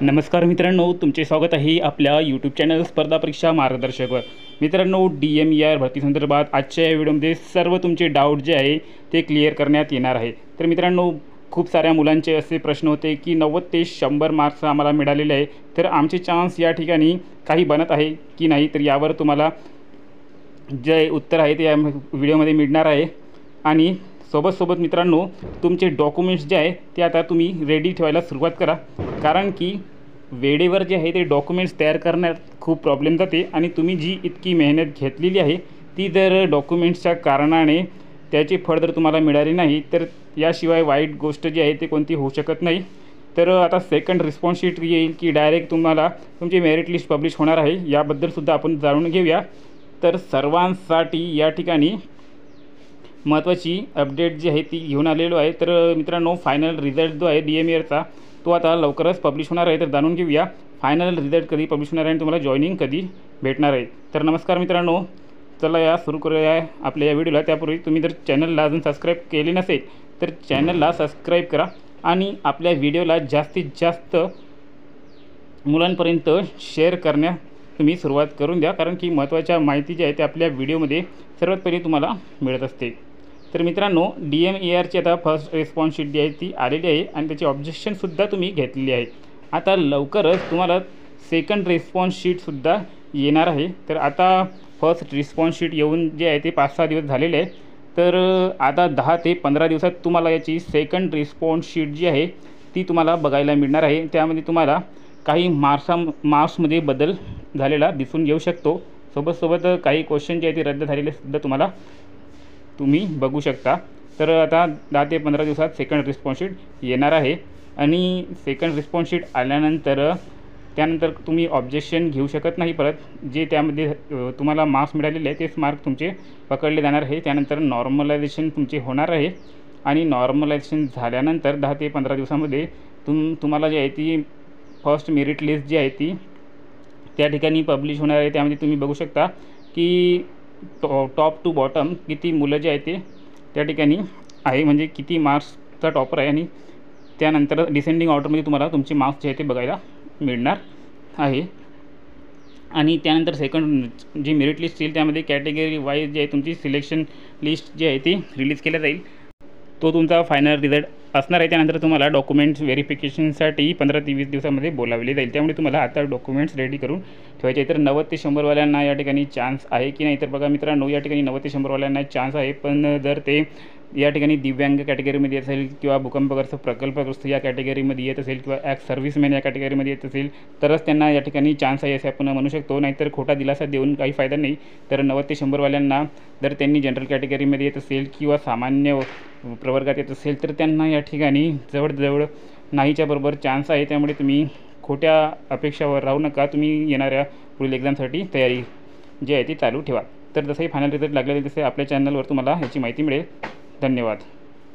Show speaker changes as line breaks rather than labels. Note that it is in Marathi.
नमस्कार मित्रांनो, तुमचे स्वागत आहे आपल्या यूट्यूब चॅनल स्पर्धा परीक्षा मार्गदर्शकवर। मित्रांनो, DMER भरतीसंदर्भात आजच्या या व्हिडिओमध्ये सर्व तुमचे डाऊट जे आहे ते क्लिअर करण्यात येणार आहे। तर मित्रांनो, खूप साऱ्या मुलांचे असे प्रश्न होते की 90 ते 100 मार्क्स आम्हाला मिळालेले आहे, तर आमचे चान्स या ठिकाणी काही बनत आहे की नाही, तर यावर तुम्हाला जे उत्तर आहे ते या व्हिडिओमध्ये मिळणार आहे। आणि सोबत मित्रांनो, तुमचे डॉक्युमेंट्स जे आहे ते आता तुम्ही रेडी ठेवायला सुरुवात करा, कारण की वेळेवर जे आहे ते डॉक्युमेंट्स तयार करण्यात खूप प्रॉब्लेम जाते आणि तुम्ही जी इतकी मेहनत घेतलेली आहे ती जर डॉक्युमेंट्सच्या कारणाने त्याची फळ जर तुम्हाला मिळाली नाही, तर याशिवाय वाईट गोष्ट जी आहे ते कोणती होऊ शकत नाही। तर आता सेकंड रिस्पॉन्स शीट येईल की डायरेक्ट तुम्हाला तुमची मेरिट लिस्ट पब्लिश होणार आहे, याबद्दलसुद्धा आपण जाणून घेऊया। तर सर्वांसाठी या ठिकाणी महत्त्वाची अपडेट जी आहे ती घेऊन आलेलो आहे। तर मित्रांनो, फायनल रिझल्ट जो आहे DMERचा तो आता लवकरच पब्लिश होणार आहे। तर जाणून घेऊया फायनल रिझल्ट कधी पब्लिश होणार आहे आणि तुम्हाला जॉईनिंग कधी भेटणार आहे। तर नमस्कार मित्रांनो, चला सुरू करूया आपल्या या व्हिडिओला। त्यापूर्वी तुम्ही जर चॅनलला अजून सबस्क्राईब केले नसेल तर चॅनलला सबस्क्राईब करा आणि आपल्या व्हिडिओला जास्तीत जास्त मुलांपर्यंत शेअर करण्यास तुम्ही सुरुवात करून द्या, कारण की महत्त्वाच्या माहिती जी आहे ते आपल्या व्हिडिओमध्ये सर्वात पहिले तुम्हाला मिळत असते। तर मित्रांनो, DMERची आता फर्स्ट रिस्पॉन्स शीट जी आहे ती आलेली आहे आणि त्याची ऑब्जेक्शनसुद्धा तुम्ही घेतलेली आहे। आता लवकरच तुम्हाला सेकंड रिस्पॉन्स शीटसुद्धा येणार आहे। तर आता फर्स्ट रिस्पॉन्स शीट येऊन जे आहे ते 5-6 दिवस झालेले आहे, तर आता 10 ते 15 दिवसात तुम्हाला याची सेकंड रिस्पॉन्स शीट जी आहे ती तुम्हाला बघायला मिळणार आहे। त्यामध्ये तुम्हाला काही मार्क्समध्ये बदल झालेला दिसून येऊ शकतो। सोबत काही क्वेश्चन जे आहे ते रद्द झालेले सुद्धा तुम्ही बघू शकता। तर आता 10 ते 15 दिवसात सेकंड रिस्पॉन्स शीट येणार आहे आणि सेकंड रिस्पॉन्स शीट आल्यानंतर त्यानंतर तुम्ही ऑब्जेक्शन घेऊ शकत नाही। परत जे त्यामध्ये तुम्हाला मार्क्स मिळालेले आहे तेच मार्क तुमचे पकडले जाणार आहे। त्यानंतर नॉर्मलायझेशन तुमचे होणार आहे आणि नॉर्मलायझेशन झाल्यानंतर 10 ते 15 दिवसामध्ये तुम्हाला जी आहे ती फर्स्ट मेरिट लिस्ट जी आहे ती त्या ठिकाणी पब्लिश होणार आहे। त्यामध्ये तुम्ही बघू शकता की टॉप टू बॉटम किती मुलं जे आहे ते त्या ठिकाणी आहे, म्हणजे किती मार्क्सचा टॉपर आहे, आणि त्यानंतर डिसेंडिंग ऑर्डरमध्ये तुम्हाला तुमचे मार्क्स जे आहे ते बघायला मिळणार आहे। आणि त्यानंतर सेकंड जी मेरिट लिस्ट येईल त्यामध्ये कॅटेगरी वाईज जे आहे तुमची सिलेक्शन लिस्ट जी आहे ती रिलीज केली जाईल, तो तुमचा फायनल रिझल्ट असणार आहे। त्यानंतर तुम्हाला डॉक्युमेंट्स व्हेरिफिकेशनसाठी 15 ते 20 दिवसामध्ये बोलावले जाईल, त्यामुळे तुम्हाला आता डॉक्युमेंट्स रेडी करून ठेवायचे आहे। तर 90 ते 100 वाल्यांना या ठिकाणी चान्स आहे की नाही, तर बघा मित्रांनो, या ठिकाणी 90 ते 100 वाल्यांना चान्स आहे, पण जर ते या ठिकाणी दिव्यांग कॅटेगरीमध्ये असेल किंवा भूकंपग्रस्त प्रकल्पग्रस्त या कॅटेगरीमध्ये येत असेल किंवा ॲक्स सर्व्हिसमॅन या कॅटेगरीमध्ये येत असेल तरच त्यांना या ठिकाणी चान्स आहे असे आपण म्हणू शकतो, नाहीतर खोटा दिलासा देऊन काही फायदा नाही। तर 90 ते 100 वाल्यांना जर त्यांनी जनरल कॅटेगरीमध्ये येत असेल किंवा सामान्य प्रवर्गात येत असेल तर त्यांना या ठिकाणी जवळजवळ नाहीच्या बरोबर चान्स आहे। त्यामुळे तुम्ही खोट्या अपेक्षावर राहू नका, तुम्ही येणाऱ्या पुढील एक्झामसाठी तयारी जी आहे ती चालू ठेवा। तर जसंही फायनल रिझल्ट लागलेले तसे आपल्या चॅनलवर तुम्हाला ह्याची माहिती मिळेल। धन्यवाद।